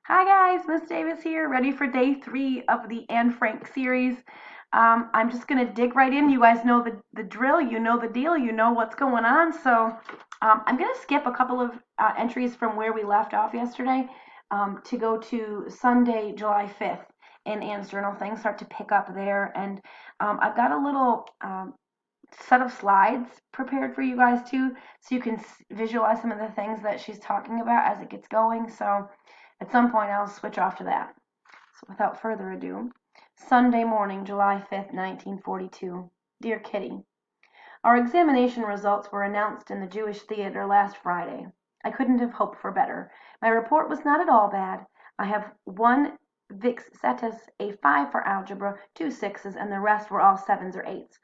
Hi guys, Miss Davis here, ready for day 3 of the Anne Frank series. I'm just gonna dig right in. You guys know the drill, you know the deal, you know what's going on. So I'm gonna skip a couple of entries from where we left off yesterday to go to Sunday, July 5th in Anne's journal. Things start to pick up there, and I've got a little set of slides prepared for you guys too, so you can visualize some of the things that she's talking about as it gets going. So at some point, I'll switch off to that. So without further ado, Sunday morning, July 5th, 1942. Dear Kitty, our examination results were announced in the Jewish theater last Friday. I couldn't have hoped for better. My report was not at all bad. I have one Vix Cetus, a 5 for algebra, two sixes, and the rest were all sevens or eights.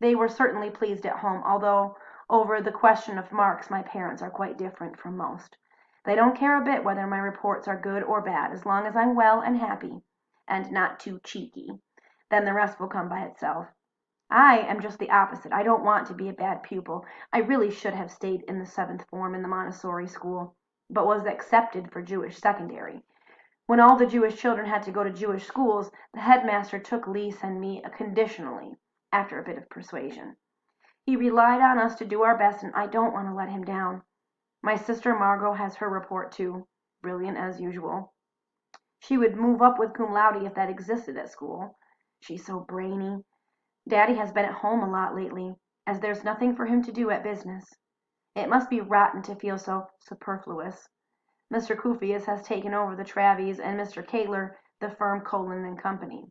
They were certainly pleased at home, although over the question of marks my parents are quite different from most. They don't care a bit whether my reports are good or bad, as long as I'm well and happy, and not too cheeky. Then the rest will come by itself. I am just the opposite. I don't want to be a bad pupil. I really should have stayed in the seventh form in the Montessori school, but was accepted for Jewish secondary. When all the Jewish children had to go to Jewish schools, the headmaster took Lise and me conditionally, after a bit of persuasion. He relied on us to do our best, and I don't want to let him down. My sister Margot has her report too, brilliant as usual. She would move up with cum laude if that existed at school. She's so brainy. Daddy has been at home a lot lately, as there's nothing for him to do at business. It must be rotten to feel so superfluous. Mr. Kufius has taken over the Travies and Mr. Kaler the firm Colin and Company.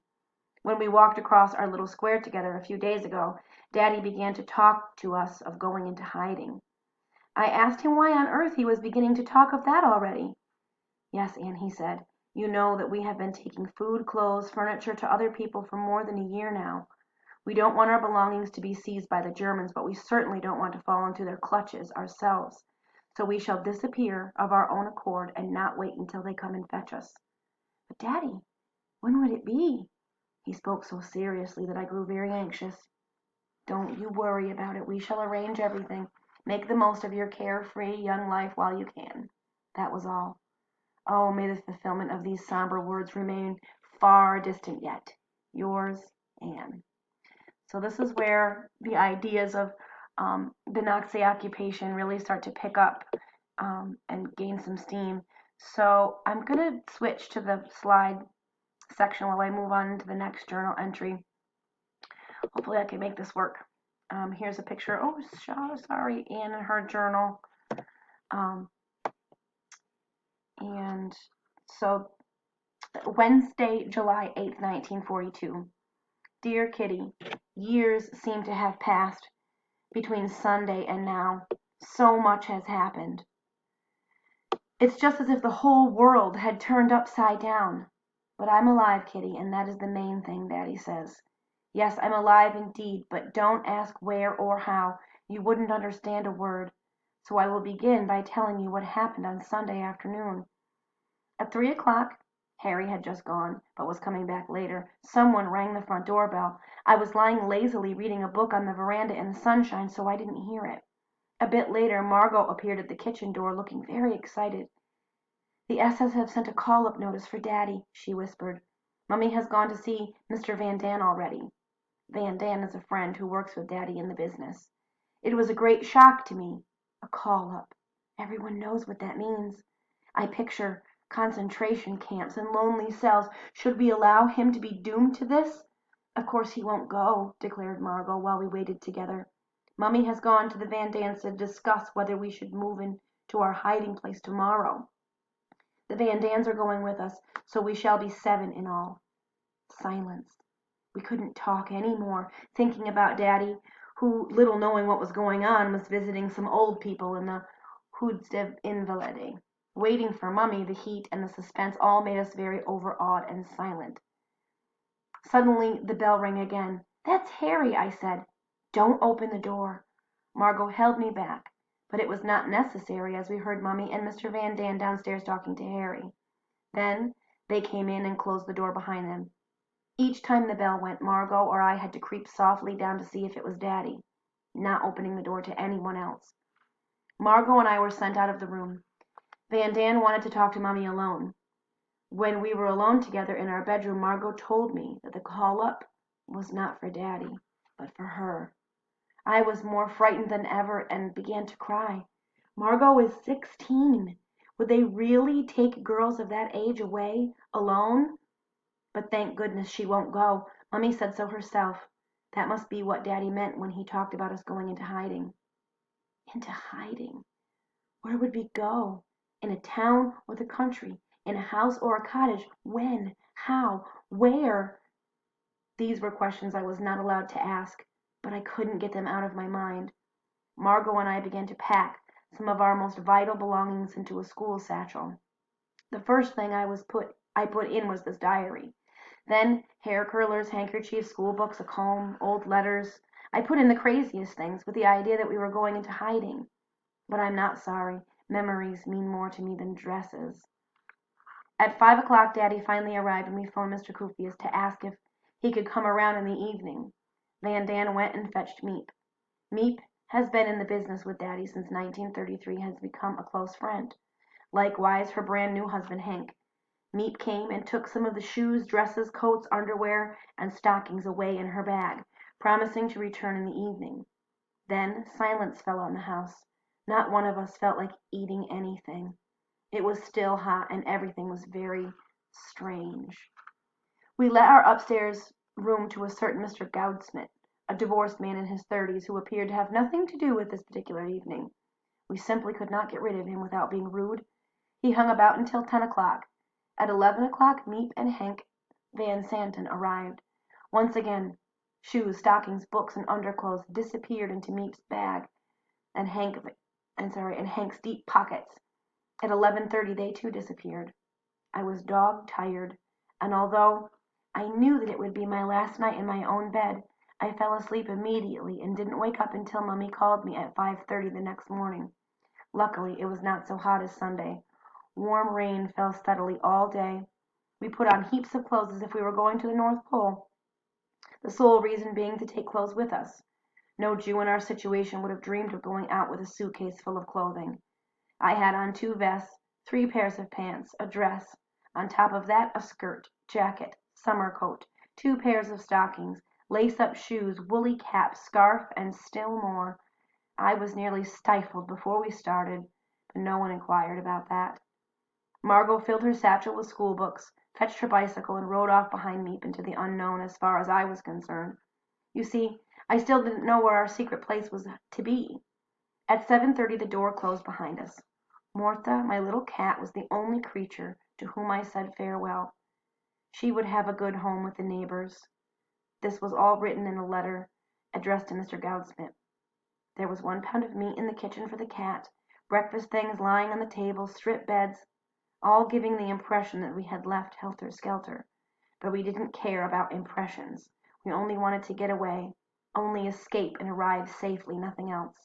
When we walked across our little square together a few days ago, Daddy began to talk to us of going into hiding. I asked him why on earth he was beginning to talk of that already. Yes, Anne, he said, you know that we have been taking food, clothes, furniture to other people for more than a year now. We don't want our belongings to be seized by the Germans, but we certainly don't want to fall into their clutches ourselves. So we shall disappear of our own accord and not wait until they come and fetch us. But, Daddy, when would it be? He spoke so seriously that I grew very anxious. Don't you worry about it. We shall arrange everything. Make the most of your carefree young life while you can. That was all. Oh, may the fulfillment of these somber words remain far distant yet. Yours, Anne. So this is where the ideas of the Nazi occupation really start to pick up and gain some steam. So I'm going to switch to the slide section while I move on to the next journal entry. Hopefully I can make this work. Here's a picture. Oh, sorry, Anne and her journal. Um, and so Wednesday, July 8th, 1942. Dear Kitty, years seem to have passed between Sunday and now. So much has happened. It's just as if the whole world had turned upside down. But I'm alive, Kitty, and that is the main thing, Daddy says. Yes, I'm alive indeed, but don't ask where or how. You wouldn't understand a word. So I will begin by telling you what happened on Sunday afternoon. At 3 o'clock, Harry had just gone, but was coming back later. Someone rang the front doorbell. I was lying lazily reading a book on the veranda in the sunshine, so I didn't hear it. A bit later, Margot appeared at the kitchen door, looking very excited. The SS have sent a call-up notice for Daddy, she whispered. Mummy has gone to see Mr. Van Daan already. Van Daan is a friend who works with Daddy in the business. It was a great shock to me. A call-up. Everyone knows what that means. I picture concentration camps and lonely cells. Should we allow him to be doomed to this? Of course he won't go, declared Margot while we waited together. Mummy has gone to the Van Daans to discuss whether we should move into our hiding place tomorrow. The Van Daans are going with us, so we shall be 7 in all. Silence. We couldn't talk any more, thinking about Daddy, who, little knowing what was going on, was visiting some old people in the Huis des Invalides. Waiting for Mummy, the heat and the suspense all made us very overawed and silent. Suddenly the bell rang again. That's Harry, I said. Don't open the door. Margot held me back, but it was not necessary, as we heard Mummy and Mr. Van Daan downstairs talking to Harry. Then they came in and closed the door behind them. Each time the bell went, Margot or I had to creep softly down to see if it was Daddy, not opening the door to anyone else. Margot and I were sent out of the room. Van Daan wanted to talk to Mummy alone. When we were alone together in our bedroom, Margot told me that the call up was not for Daddy, but for her. I was more frightened than ever and began to cry. Margot is 16. Would they really take girls of that age away, alone? But thank goodness she won't go. Mummy said so herself. That must be what Daddy meant when he talked about us going into hiding. Into hiding? Where would we go? In a town or the country? In a house or a cottage? When? How? Where? These were questions I was not allowed to ask, but I couldn't get them out of my mind. Margot and I began to pack some of our most vital belongings into a school satchel. The first thing I put in was this diary. Then hair curlers, handkerchiefs, school books, a comb, old letters. I put in the craziest things with the idea that we were going into hiding. But I'm not sorry. Memories mean more to me than dresses. At 5 o'clock, Daddy finally arrived, and we phoned Mr. Kufius to ask if he could come around in the evening. Van Dan went and fetched Meep. Meep has been in the business with Daddy since 1933 and has become a close friend. Likewise, her brand new husband, Hank. Meep came and took some of the shoes, dresses, coats, underwear, and stockings away in her bag, promising to return in the evening. Then silence fell on the house. Not one of us felt like eating anything. It was still hot, and everything was very strange. We let our upstairs room to a certain Mr. Goudsmit, a divorced man in his 30s who appeared to have nothing to do with this particular evening. We simply could not get rid of him without being rude. He hung about until 10 o'clock. At 11 o'clock, Meep and Hank Van Santen arrived. Once again, shoes, stockings, books, and underclothes disappeared into Meep's bag and Hank's deep pockets. At 11:30, they too disappeared. I was dog-tired, and although I knew that it would be my last night in my own bed, I fell asleep immediately and didn't wake up until Mummy called me at 5:30 the next morning. Luckily, it was not so hot as Sunday. Warm rain fell steadily all day. We put on heaps of clothes as if we were going to the North Pole, the sole reason being to take clothes with us. No Jew in our situation would have dreamed of going out with a suitcase full of clothing. I had on 2 vests, 3 pairs of pants, a dress, on top of that a skirt, jacket, summer coat, 2 pairs of stockings, lace-up shoes, woolly cap, scarf, and still more. I was nearly stifled before we started, but no one inquired about that. Margot filled her satchel with school books, fetched her bicycle, and rode off behind Meep into the unknown as far as I was concerned. You see, I still didn't know where our secret place was to be. At 7:30 the door closed behind us. Martha, my little cat, was the only creature to whom I said farewell. She would have a good home with the neighbors. This was all written in a letter addressed to Mr. Goudsmit. There was 1 pound of meat in the kitchen for the cat, breakfast things lying on the table, strip beds, all giving the impression that we had left helter-skelter. But we didn't care about impressions. We only wanted to get away, only escape and arrive safely, nothing else.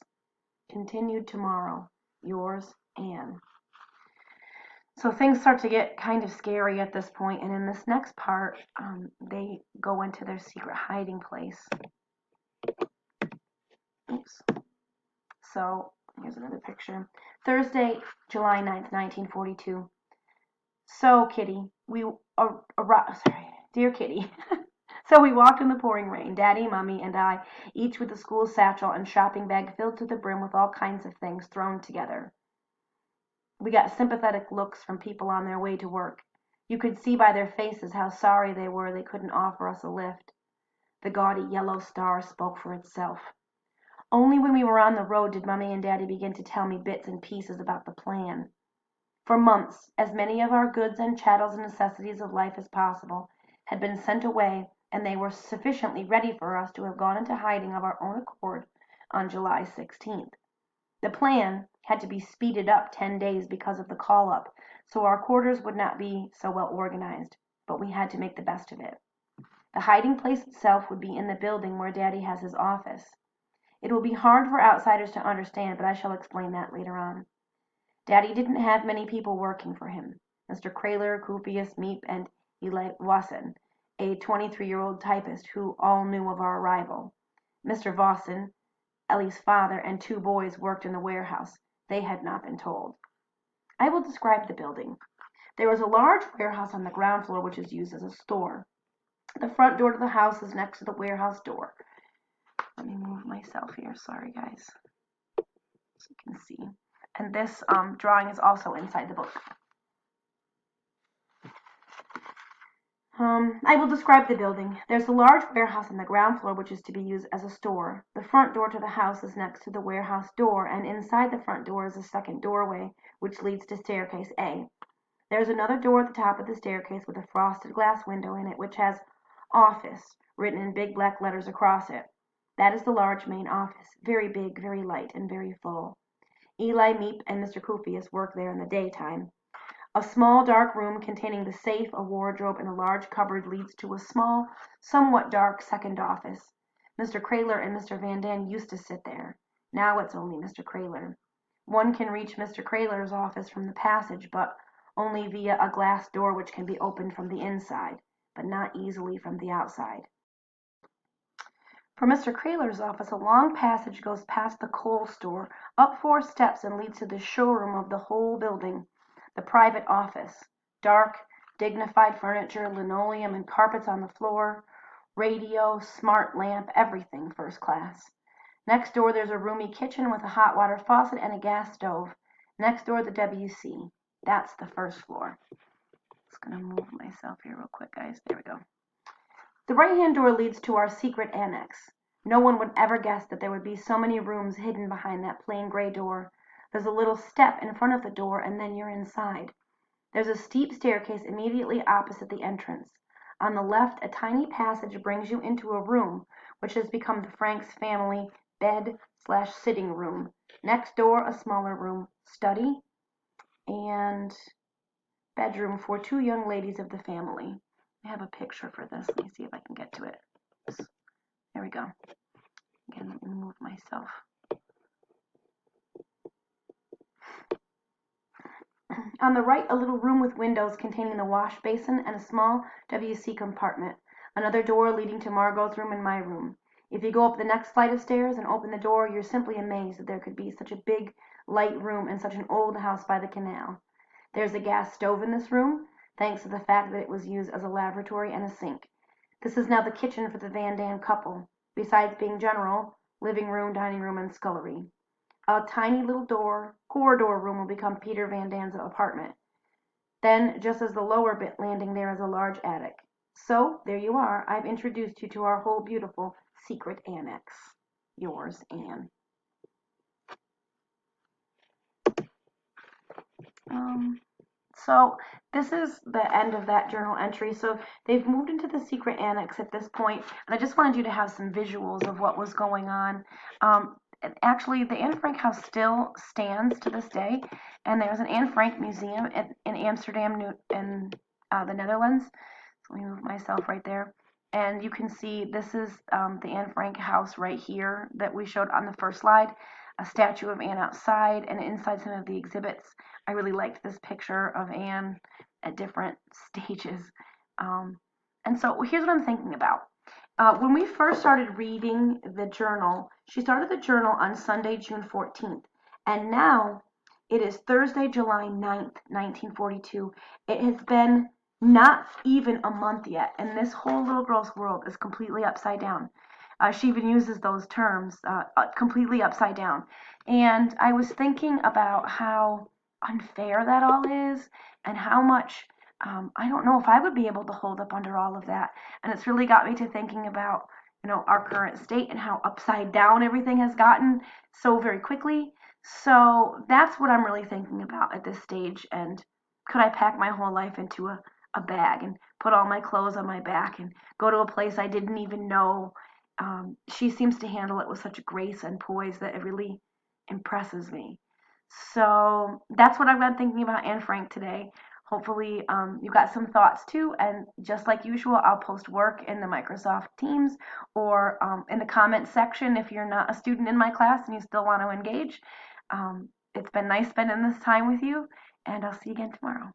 Continued tomorrow. Yours, Anne. So things start to get kind of scary at this point, and in this next part, they go into their secret hiding place. Oops. So here's another picture. Thursday, July 9th, 1942. So, Kitty, dear Kitty. So we walked in the pouring rain, Daddy, Mummy, and I, each with a school satchel and shopping bag filled to the brim with all kinds of things thrown together. We got sympathetic looks from people on their way to work. You could see by their faces how sorry they were they couldn't offer us a lift. The gaudy yellow star spoke for itself. Only when we were on the road did Mummy and Daddy begin to tell me bits and pieces about the plan. For months, as many of our goods and chattels and necessities of life as possible had been sent away, and they were sufficiently ready for us to have gone into hiding of our own accord on July 16th. The plan had to be speeded up 10 days because of the call-up, so our quarters would not be so well organized, but we had to make the best of it. The hiding place itself would be in the building where Daddy has his office. It will be hard for outsiders to understand, but I shall explain that later on. Daddy didn't have many people working for him. Mr. Kraler, Kufius, Meep, and Eli Wasson, a 23-year-old typist who all knew of our arrival. Mr. Wasson, Ellie's father, and 2 boys worked in the warehouse. They had not been told. I will describe the building. There is a large warehouse on the ground floor which is used as a store. The front door to the house is next to the warehouse door. Let me move myself here. Sorry, guys. So you can see. And this drawing is also inside the book. I will describe the building. There's a large warehouse on the ground floor which is to be used as a store. The front door to the house is next to the warehouse door, and inside the front door is a second doorway which leads to staircase A. There's another door at the top of the staircase with a frosted glass window in it which has office written in big black letters across it. That is the large main office, very big, very light, and very full. Eli, Meep, and Mr. Kufius work there in the daytime. A small dark room containing the safe, a wardrobe, and a large cupboard leads to a small, somewhat dark second office. Mr. Kraler and Mr. Van Daan used to sit there. Now it's only Mr. Kraler. One can reach Mr. Kraler's office from the passage, but only via a glass door which can be opened from the inside, but not easily from the outside. For Mr. Kraler's office, a long passage goes past the coal store, up 4 steps, and leads to the showroom of the whole building. The private office. Dark, dignified furniture, linoleum and carpets on the floor, radio, smart lamp, everything first class. Next door there's a roomy kitchen with a hot water faucet and a gas stove. Next door the WC. That's the first floor. Just gonna move myself here real quick, guys. There we go. The right-hand door leads to our secret annex. No one would ever guess that there would be so many rooms hidden behind that plain gray door. There's a little step in front of the door, and then you're inside. There's a steep staircase immediately opposite the entrance. On the left, a tiny passage brings you into a room, which has become the Franks family bed/sitting room. Next door, a smaller room, study, and bedroom for 2 young ladies of the family. I have a picture for this. Let me see if I can get to it. There we go. Again, let me move myself. On the right, a little room with windows containing the wash basin and a small WC compartment. Another door leading to Margot's room and my room. If you go up the next flight of stairs and open the door, you're simply amazed that there could be such a big, light room in such an old house by the canal. There's a gas stove in this room, thanks to the fact that it was used as a lavatory and a sink. This is now the kitchen for the Van Daan couple, besides being general, living room, dining room, and scullery. A tiny little corridor room will become Peter Van Daan's apartment. Then, just as the lower bit landing, there is a large attic. So, there you are. I've introduced you to our whole beautiful secret annex. Yours, Anne. So this is the end of that journal entry. So they've moved into the secret annex at this point, and I just wanted you to have some visuals of what was going on. Actually, the Anne Frank house still stands to this day, and there's an Anne Frank museum in Amsterdam, in the Netherlands. So let me move myself right there. And you can see this is the Anne Frank house right here that we showed on the first slide. A statue of Anne outside, and inside some of the exhibits. I really liked this picture of Anne at different stages. And so here's what I'm thinking about. When we first started reading the journal, she started the journal on Sunday, June 14th. And now it is Thursday, July 9th, 1942. It has been not even a month yet, and this whole little girl's world is completely upside down. She even uses those terms, completely upside down. And I was thinking about how unfair that all is, and how much, I don't know if I would be able to hold up under all of that. And it's really got me to thinking about, our current state and how upside down everything has gotten so very quickly. So that's what I'm really thinking about at this stage. And could I pack my whole life into a bag and put all my clothes on my back and go to a place I didn't even know? She seems to handle it with such grace and poise that it really impresses me. So that's what I've been thinking about Anne Frank today. Hopefully you got some thoughts too, and just like usual, I'll post work in the Microsoft Teams or in the comments section if you're not a student in my class and you still want to engage. It's been nice spending this time with you, and I'll see you again tomorrow.